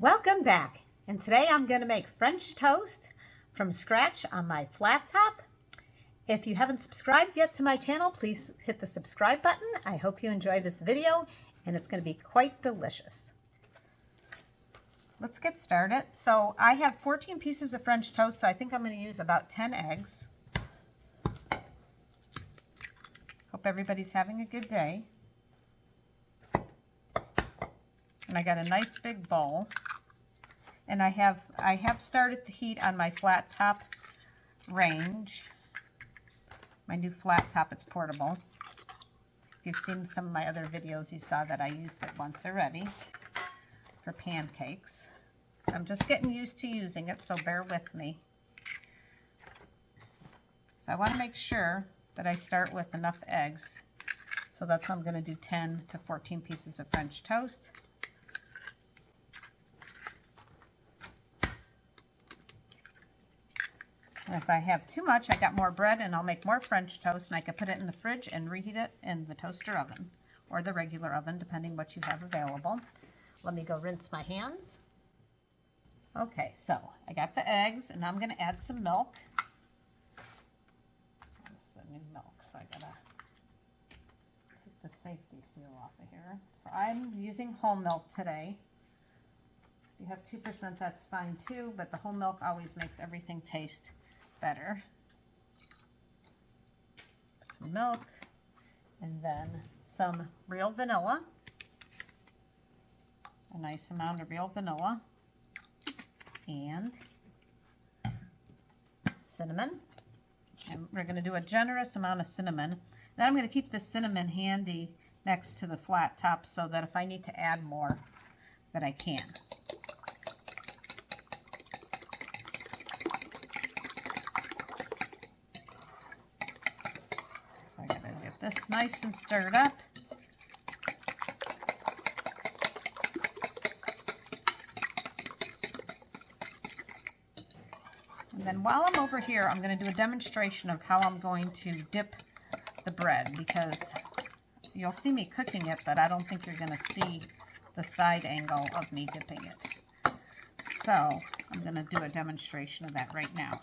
Welcome back, and today I'm going to make French toast from scratch on my flat top. If you haven't subscribed yet to my channel, please hit the subscribe button. I hope you enjoy this video, and it's going to be quite delicious. Let's get started. So I have 14 pieces of French toast, so I think I'm going to use about 10 eggs. Hope everybody's having a good day. And I got a nice big bowl. And I have started the heat on my flat top range. My new flat top, it's portable. If you've seen some of my other videos, you saw that I used it once already for pancakes. I'm just getting used to using it, so bear with me. So I want to make sure that I start with enough eggs. So that's why I'm going to do 10 to 14 pieces of French toast. And if I have too much, I got more bread and I'll make more French toast, and I can put it in the fridge and reheat it in the toaster oven or the regular oven, depending what you have available. Let me go rinse my hands. Okay, so I got the eggs, and I'm going to add some milk. This is the new milk, so I gotta take the safety seal off of here. So I'm using whole milk today. If you have 2%, that's fine too, but the whole milk always makes everything taste better. Put some milk, and then some real vanilla. A nice amount of real vanilla. And cinnamon. And we're going to do a generous amount of cinnamon. Then I'm going to keep the cinnamon handy next to the flat top so that if I need to add more, that I can. So I got to get this nice and stirred up. And then while I'm over here, I'm going to do a demonstration of how I'm going to dip the bread, because you'll see me cooking it, but I don't think you're going to see the side angle of me dipping it. So I'm going to do a demonstration of that right now.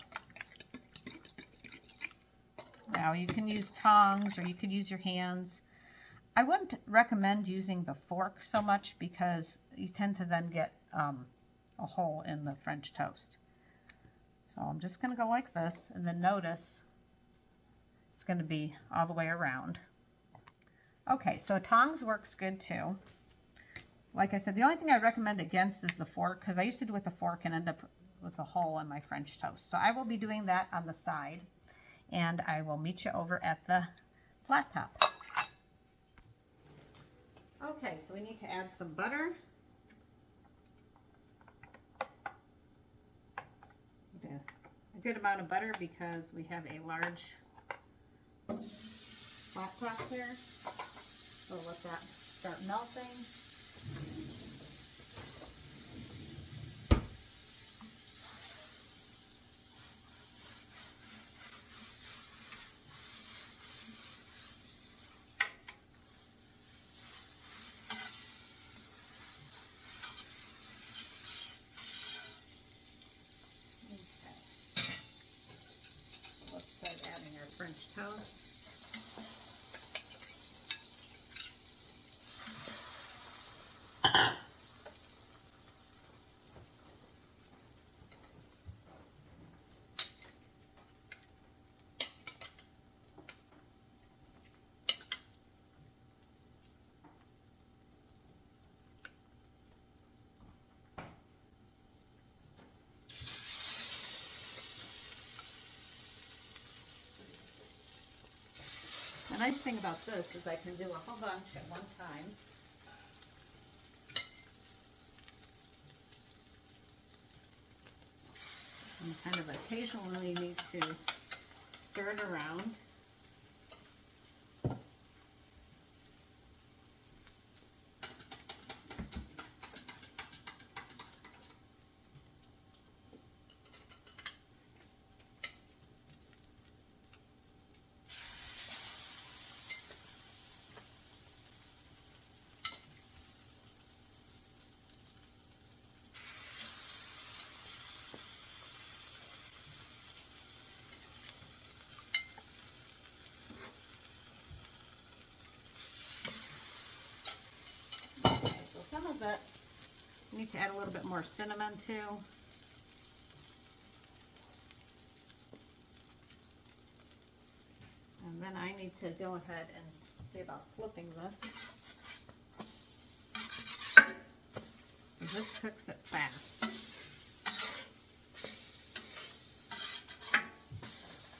Now you can use tongs or you could use your hands. I wouldn't recommend using the fork so much because you tend to then get a hole in the French toast. So I'm just going to go like this, and then notice it's going to be all the way around. Okay, so tongs works good too. Like I said, the only thing I recommend against is the fork, because I used to do it with the fork and end up with a hole in my French toast. So I will be doing that on the side, and I will meet you over at the flat top. Okay, so we need to add some butter. A good amount of butter because we have a large flat top here. So let that start melting. Adding our French toast. The nice thing about this is I can do a whole bunch at one time. And kind of occasionally need to stir it around. need to add a little bit more cinnamon too. And then I need to go ahead and see about flipping this. This cooks it fast.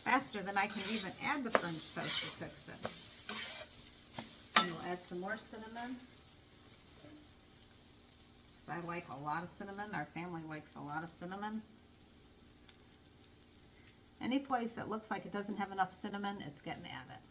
Faster than I can even add the French toast, it cooks it. And we'll add some more cinnamon. I like a lot of cinnamon. Our family likes a lot of cinnamon. Any place that looks like it doesn't have enough cinnamon, it's getting added.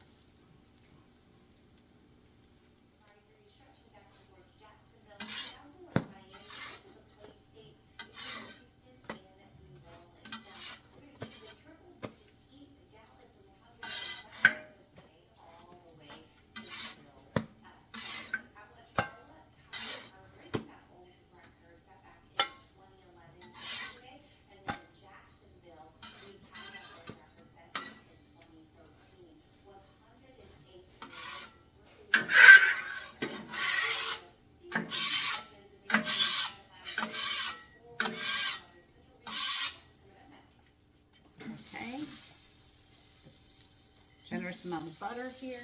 Generous amount of butter here.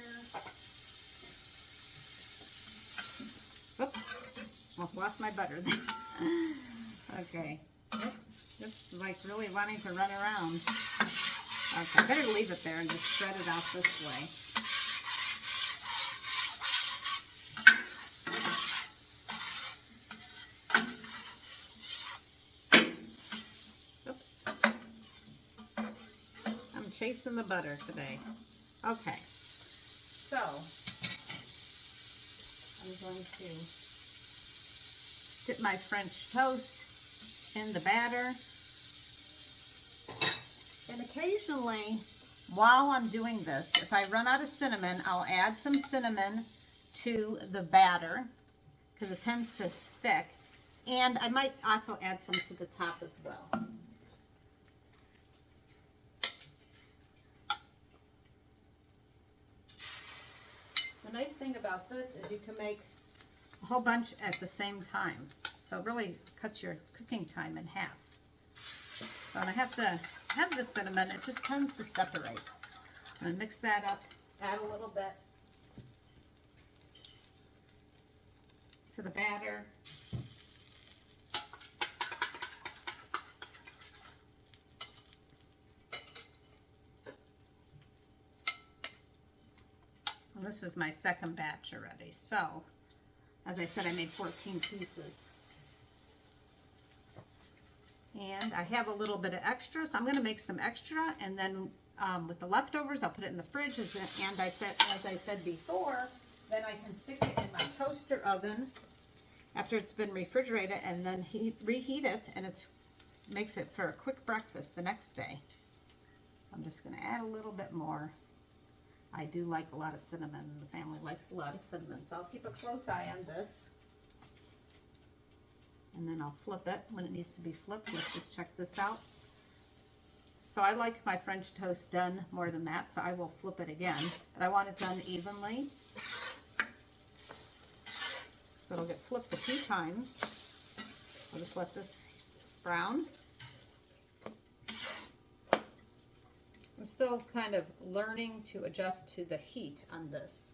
Oops, well, lost my butter then. Okay, just like really wanting to run around. Okay, better leave it there and just spread it out this way. Oops, I'm chasing the butter today. Okay, so I'm going to dip my French toast in the batter. And occasionally, while I'm doing this, if I run out of cinnamon, I'll add some cinnamon to the batter because it tends to stick. And I might also add some to the top as well. The nice thing about this is you can make a whole bunch at the same time. So it really cuts your cooking time in half. So when I have to have the cinnamon, it just tends to separate. I'm going to mix that up, add a little bit to the batter. This is my second batch already. So, as I said, I made 14 pieces. And I have a little bit of extra, so I'm going to make some extra, and then with the leftovers, I'll put it in the fridge. And as I said before, then I can stick it in my toaster oven after it's been refrigerated, and then reheat it, and it makes it for a quick breakfast the next day. I'm just going to add a little bit more. I do like a lot of cinnamon, and the family likes a lot of cinnamon, so I'll keep a close eye on this. And then I'll flip it when it needs to be flipped. Let's just check this out. So I like my French toast done more than that, so I will flip it again. But I want it done evenly. So it'll get flipped a few times. I'll just let this brown. I'm still kind of learning to adjust to the heat on this.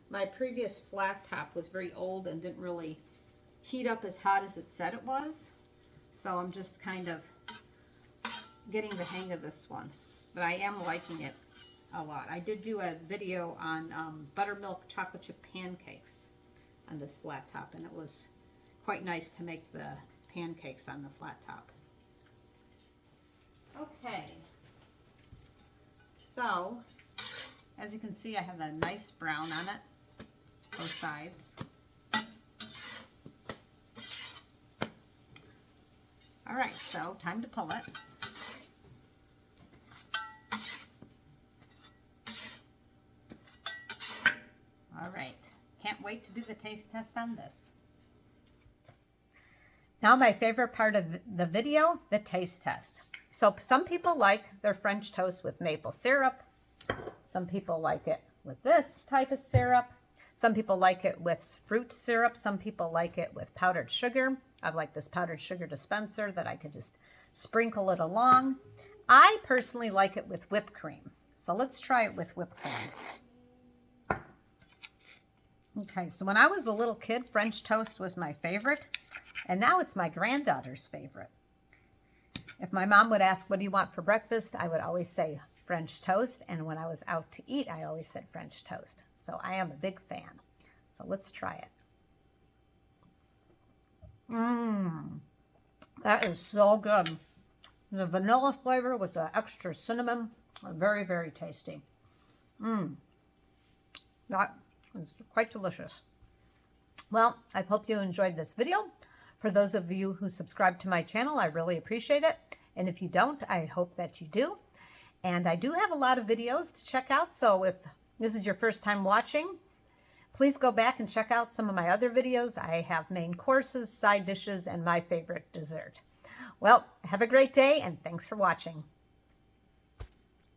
My previous flat top was very old and didn't really heat up as hot as it said it was. So I'm just kind of getting the hang of this one. But I am liking it a lot. I did do a video on buttermilk chocolate chip pancakes on this flat top, and it was quite nice to make the pancakes on the flat top. Okay. So, as you can see, I have a nice brown on it, both sides. All right, so time to pull it. All right, can't wait to do the taste test on this. Now my favorite part of the video, the taste test. So some people like their French toast with maple syrup. Some people like it with this type of syrup. Some people like it with fruit syrup. Some people like it with powdered sugar. I have like this powdered sugar dispenser that I could just sprinkle it along. I personally like it with whipped cream. So let's try it with whipped cream. Okay, so when I was a little kid, French toast was my favorite, and now it's my granddaughter's favorite. If my mom would ask, what do you want for breakfast? I would always say French toast, and when I was out to eat, I always said French toast. So I am a big fan. So let's try it. That is so good. The vanilla flavor with the extra cinnamon, very, very tasty. That is quite delicious. Well, I hope you enjoyed this video. For those of you who subscribe to my channel, I really appreciate it. And if you don't, I hope that you do. And I do have a lot of videos to check out, so if this is your first time watching, please go back and check out some of my other videos. I have main courses, side dishes, and my favorite dessert. Well, have a great day, and thanks for watching.